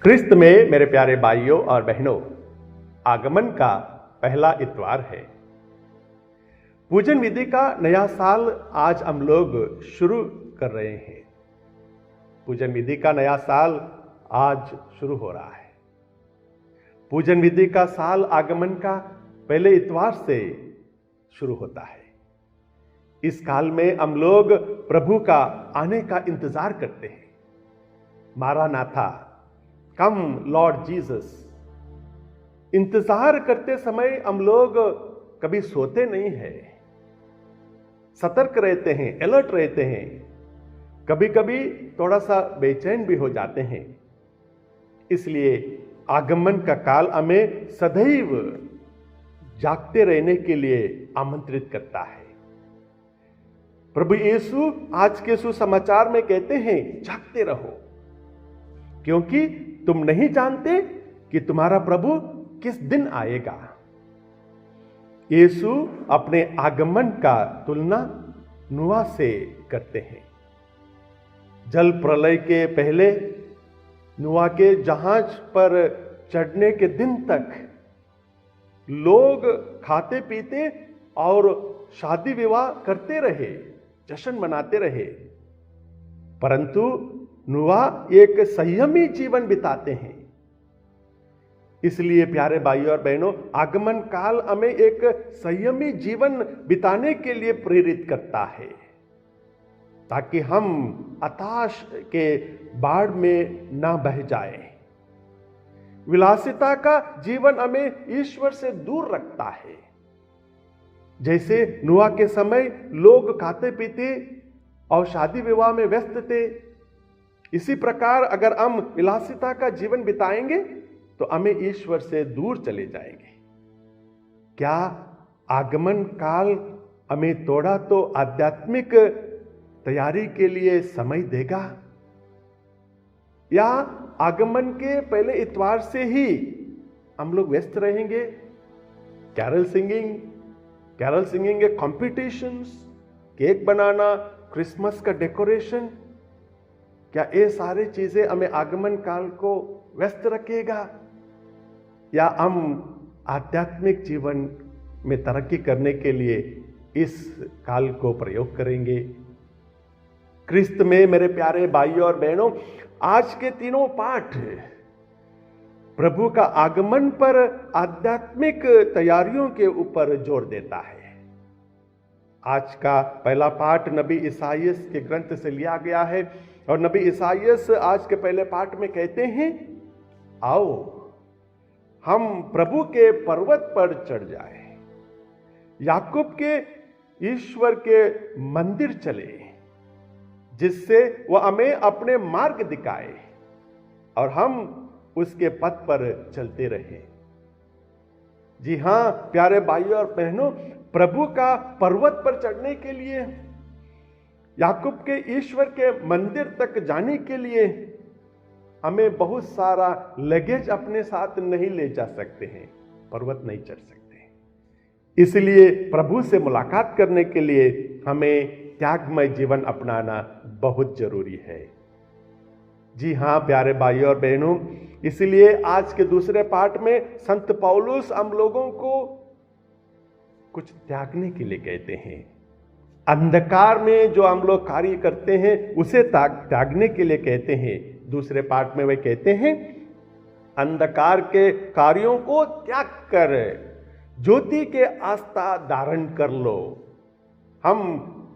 क्रिस्त में मेरे प्यारे भाइयों और बहनों, आगमन का पहला इतवार है। पूजन विधि का नया साल आज हम लोग शुरू कर रहे हैं। पूजन विधि का नया साल आज शुरू हो रहा है। पूजन विधि का साल आगमन का पहले इतवार से शुरू होता है। इस काल में हम लोग प्रभु का आने का इंतजार करते हैं। मारानाथा, कम लॉर्ड जीसस। इंतजार करते समय हम लोग कभी सोते नहीं हैं, सतर्क रहते हैं, अलर्ट रहते हैं। कभी कभी थोड़ा सा बेचैन भी हो जाते हैं। इसलिए आगमन का काल हमें सदैव जागते रहने के लिए आमंत्रित करता है। प्रभु यीशु आज के सुसमाचार में कहते हैं, जागते रहो, क्योंकि तुम नहीं जानते कि तुम्हारा प्रभु किस दिन आएगा। यीशु अपने आगमन का तुलना नूह से करते हैं। जल प्रलय के पहले नूह के जहाज पर चढ़ने के दिन तक लोग खाते पीते और शादी विवाह करते रहे, जश्न मनाते रहे। परंतु नूह एक संयमी जीवन बिताते हैं। इसलिए प्यारे भाइयों और बहनों, आगमन काल हमें एक संयमी जीवन बिताने के लिए प्रेरित करता है, ताकि हम हताश के बाढ़ में ना बह जाएं। विलासिता का जीवन हमें ईश्वर से दूर रखता है। जैसे नूह के समय लोग खाते पीते और शादी विवाह में व्यस्त थे, इसी प्रकार अगर हम विलासिता का जीवन बिताएंगे तो हमें ईश्वर से दूर चले जाएंगे। क्या आगमन काल हमें थोड़ा तो आध्यात्मिक तैयारी के लिए समय देगा, या आगमन के पहले इतवार से ही हम लोग व्यस्त रहेंगे? कैरल सिंगिंग के कॉम्पिटिशंस, केक बनाना, क्रिसमस का डेकोरेशन, क्या ये सारी चीजें हमें आगमन काल को व्यस्त रखेगा, या हम आध्यात्मिक जीवन में तरक्की करने के लिए इस काल को प्रयोग करेंगे? क्रिस्त में मेरे प्यारे भाइयों और बहनों, आज के तीनों पाठ प्रभु का आगमन पर आध्यात्मिक तैयारियों के ऊपर जोर देता है। आज का पहला पाठ नबी ईसाइयस के ग्रंथ से लिया गया है, और नबी ईसाइयस आज के पहले पाठ में कहते हैं, आओ हम प्रभु के पर्वत पर चढ़ जाए, याकूब के ईश्वर के मंदिर चले, जिससे वह हमें अपने मार्ग दिखाए और हम उसके पथ पर चलते रहे। जी हां प्यारे भाइयों और बहनों, प्रभु का पर्वत पर चढ़ने के लिए, याकूब के ईश्वर के मंदिर तक जाने के लिए हमें बहुत सारा लगेज अपने साथ नहीं ले जा सकते हैं, पर्वत नहीं चढ़ सकते। इसलिए प्रभु से मुलाकात करने के लिए हमें त्यागमय जीवन अपनाना बहुत जरूरी है। जी हां प्यारे भाइयों और बहनों, इसलिए आज के दूसरे पाठ में संत पौलुस हम लोगों को कुछ त्यागने के लिए कहते हैं। अंधकार में जो हम लोग कार्य करते हैं उसे त्यागने के लिए कहते हैं। दूसरे पाठ में वे कहते हैं, अंधकार के कार्यों को त्याग कर ज्योति के आस्था धारण कर लो। हम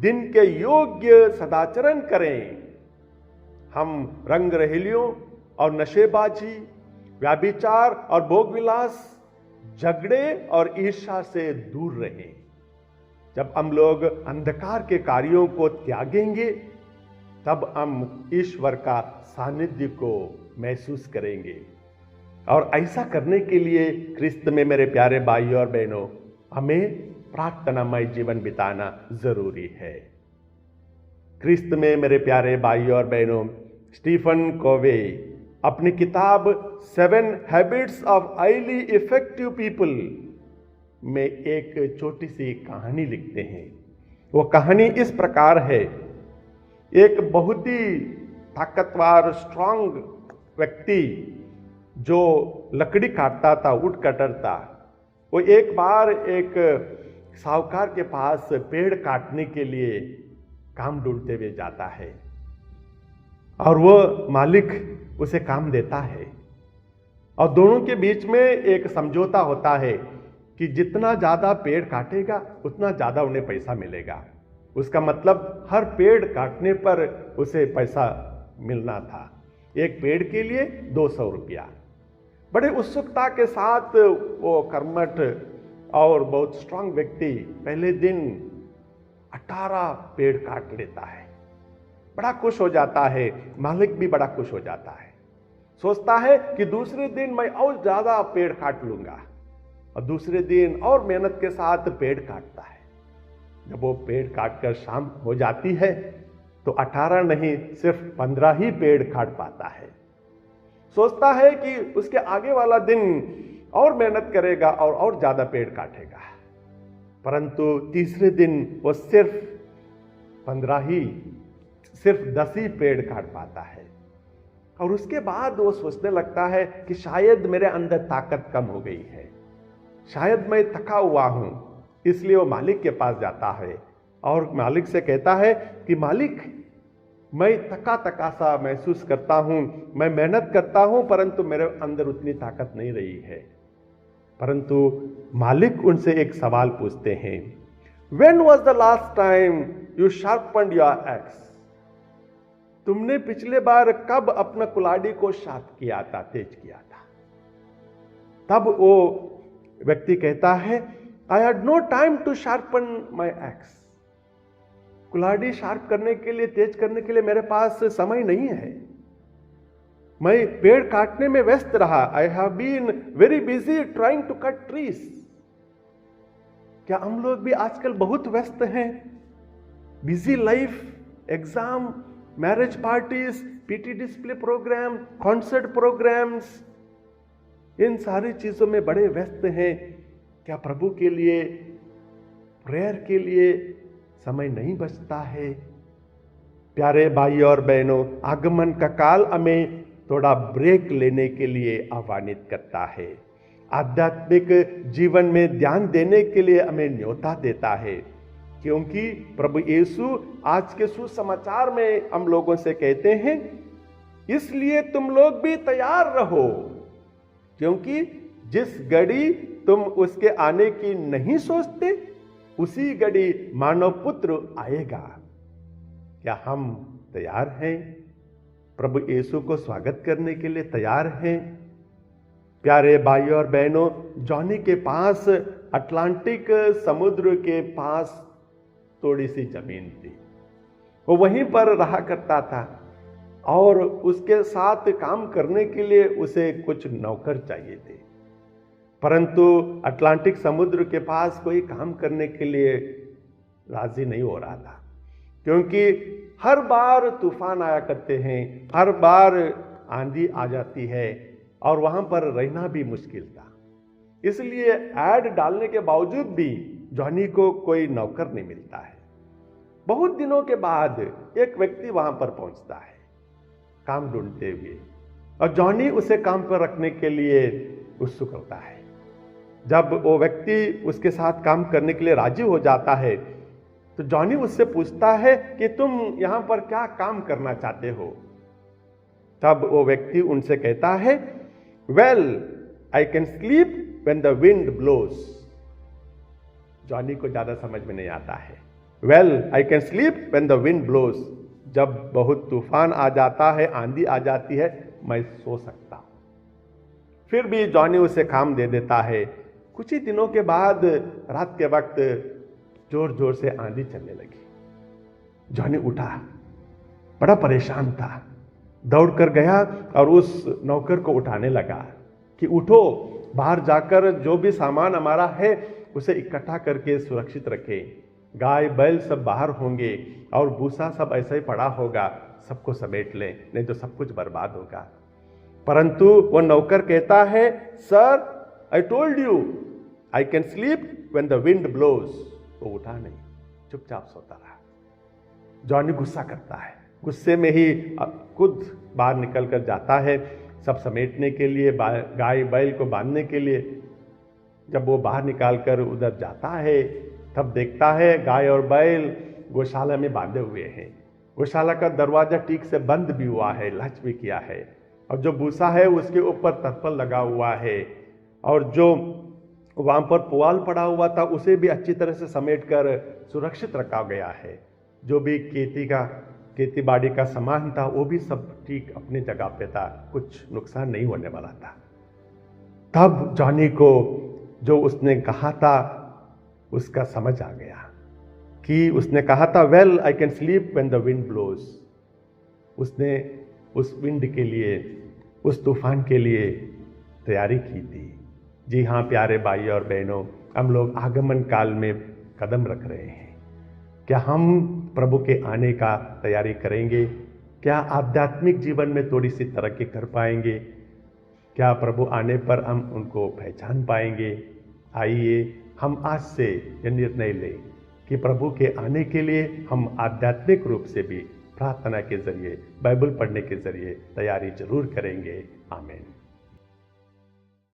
दिन के योग्य सदाचरण करें। हम रंग रहेलियों और नशेबाजी, व्याभिचार और भोगविलास, झगड़े और ईर्ष्या से दूर रहें। जब हम लोग अंधकार के कार्यों को त्यागेंगे, तब हम ईश्वर का सानिध्य को महसूस करेंगे। और ऐसा करने के लिए क्रिस्त में मेरे प्यारे भाइयों और बहनों, हमें प्रार्थनामय जीवन बिताना जरूरी है। क्रिस्त में मेरे प्यारे भाइयों और बहनों, स्टीफन कोवे अपनी किताब 7 habits of highly effective people में एक छोटी सी कहानी लिखते हैं। वो कहानी इस प्रकार है। एक बहुत ही ताकतवर स्ट्रांग व्यक्ति जो लकड़ी काटता था, वुड कटर था, वो एक बार एक साहूकार के पास पेड़ काटने के लिए काम ढूंढते हुए जाता है और वो मालिक उसे काम देता है और दोनों के बीच में एक समझौता होता है कि जितना ज्यादा पेड़ काटेगा उतना ज्यादा उन्हें पैसा मिलेगा। उसका मतलब हर पेड़ काटने पर उसे पैसा मिलना था। एक पेड़ के लिए 200 रुपया। बड़े उत्सुकता के साथ वो कर्मठ और बहुत स्ट्रांग व्यक्ति पहले दिन 18 पेड़ काट लेता है। बड़ा खुश हो जाता है, मालिक भी बड़ा खुश हो जाता है। सोचता है कि दूसरे दिन मैं और ज्यादा पेड़ काट लूंगा और दूसरे दिन और मेहनत के साथ पेड़ काटता है। जब वो पेड़ काटकर शाम हो जाती है तो 18 नहीं, सिर्फ 15 ही पेड़ काट पाता है। सोचता है कि उसके आगे वाला दिन और मेहनत करेगा और ज्यादा पेड़ काटेगा, परंतु तीसरे दिन वो सिर्फ 10 ही पेड़ काट पाता है। और उसके बाद वो सोचने लगता है कि शायद मेरे अंदर ताकत कम हो गई है, शायद मैं थका हुआ हूं। इसलिए वो मालिक के पास जाता है और मालिक से कहता है कि मालिक, मैं थका सा महसूस करता हूं, मैं मेहनत करता हूं, परंतु मेरे अंदर उतनी ताकत नहीं रही है। परंतु मालिक उनसे एक सवाल पूछते हैं, When was the last time you sharpened your axe? तुमने पिछले बार कब अपना कुल्हाड़ी को शार्प किया था, तेज किया था? तब वो व्यक्ति कहता है, I had no time to sharpen my axe. कुल्हाड़ी शार्प करने के लिए, तेज करने के लिए मेरे पास समय नहीं है। मैं पेड़ काटने में व्यस्त रहा। I have been very busy trying to cut trees. क्या हम लोग भी आजकल बहुत व्यस्त हैं? Busy life, exam, marriage parties, PT display program, concert programs, इन सारी चीजों में बड़े व्यस्त हैं। क्या प्रभु के लिए, प्रेयर के लिए समय नहीं बचता है? प्यारे भाई और बहनों, आगमन का काल हमें थोड़ा ब्रेक लेने के लिए आह्वानित करता है। आध्यात्मिक जीवन में ध्यान देने के लिए हमें न्योता देता है, क्योंकि प्रभु यीशु आज के सुसमाचार में हम लोगों से कहते हैं, इसलिए तुम लोग भी तैयार रहो, क्योंकि जिस घड़ी तुम उसके आने की नहीं सोचते, उसी घड़ी मानव पुत्र आएगा। क्या हम तैयार हैं? प्रभु यीशु को स्वागत करने के लिए तैयार हैं? प्यारे भाइयों और बहनों, जॉनी के पास अटलांटिक समुद्र के पास थोड़ी सी जमीन थी। वो वहीं पर रहा करता था और उसके साथ काम करने के लिए उसे कुछ नौकर चाहिए थे, परंतु अटलांटिक समुद्र के पास कोई काम करने के लिए राजी नहीं हो रहा था, क्योंकि हर बार तूफान आया करते हैं, हर बार आंधी आ जाती है और वहां पर रहना भी मुश्किल था। इसलिए ऐड डालने के बावजूद भी जॉनी को कोई नौकर नहीं मिलता है। बहुत दिनों के बाद एक व्यक्ति वहां पर पहुंचता है काम ढूंढते हुए, और जॉनी उसे काम पर रखने के लिए उत्सुक होता है। जब वो व्यक्ति उसके साथ काम करने के लिए राजी हो जाता है तो जॉनी उससे पूछता है कि तुम यहां पर क्या काम करना चाहते हो? तब वो व्यक्ति उनसे कहता है, well I can sleep when the wind blows. Johnny को ज्यादा समझ में नहीं आता है। Well I can sleep when the wind blows, जब बहुत तूफान आ जाता है, आंधी आ जाती है, मैं सो सकता हूं। फिर भी जॉनी उसे काम दे देता है। कुछ ही दिनों के बाद रात के वक्त जोर जोर से आंधी चलने लगी। जॉनी उठा, बड़ा परेशान था, दौड़कर गया और उस नौकर को उठाने लगा कि उठो, बाहर जाकर जो भी सामान हमारा है उसे इकट्ठा करके सुरक्षित रखें। गाय बैल सब बाहर होंगे और भूसा सब ऐसा ही पड़ा होगा, सबको समेट लें, नहीं तो सब कुछ बर्बाद होगा। परंतु वो नौकर कहता है, sir I told you I can sleep when the wind blows. वो उठा नहीं, चुपचाप सोता रहा। जॉनी गुस्सा करता है, गुस्से में ही खुद बाहर निकल कर जाता है सब समेटने के लिए, गाय बैल को बांधने के लिए जब वो बाहर निकाल कर उधर जाता है, तब देखता है गाय और बैल गौशाला में बांधे हुए हैं। गौशाला का दरवाजा ठीक से बंद भी हुआ है, लच भी किया है, और जो भूसा है उसके ऊपर तरपल लगा हुआ है, और जो वहां पर पुआल पड़ा हुआ था उसे भी अच्छी तरह से समेटकर सुरक्षित रखा गया है। जो भी खेती बाड़ी का सामान था वो भी सब ठीक अपनी जगह पे था, कुछ नुकसान नहीं होने वाला था। तब जॉनी को जो उसने कहा था उसका समझ आ गया कि उसने कहा था well I can sleep when the wind blows. उसने उस विंड के लिए, उस तूफान के लिए तैयारी की थी। जी हाँ प्यारे भाई और बहनों, हम लोग आगमन काल में कदम रख रहे हैं। क्या हम प्रभु के आने का तैयारी करेंगे? क्या आध्यात्मिक जीवन में थोड़ी सी तरक्की कर पाएंगे? क्या प्रभु आने पर हम उनको पहचान पाएंगे? आइए हम आज से यह निर्णय लें कि प्रभु के आने के लिए हम आध्यात्मिक रूप से भी प्रार्थना के जरिए, बाइबल पढ़ने के जरिए तैयारी जरूर करेंगे। आमीन।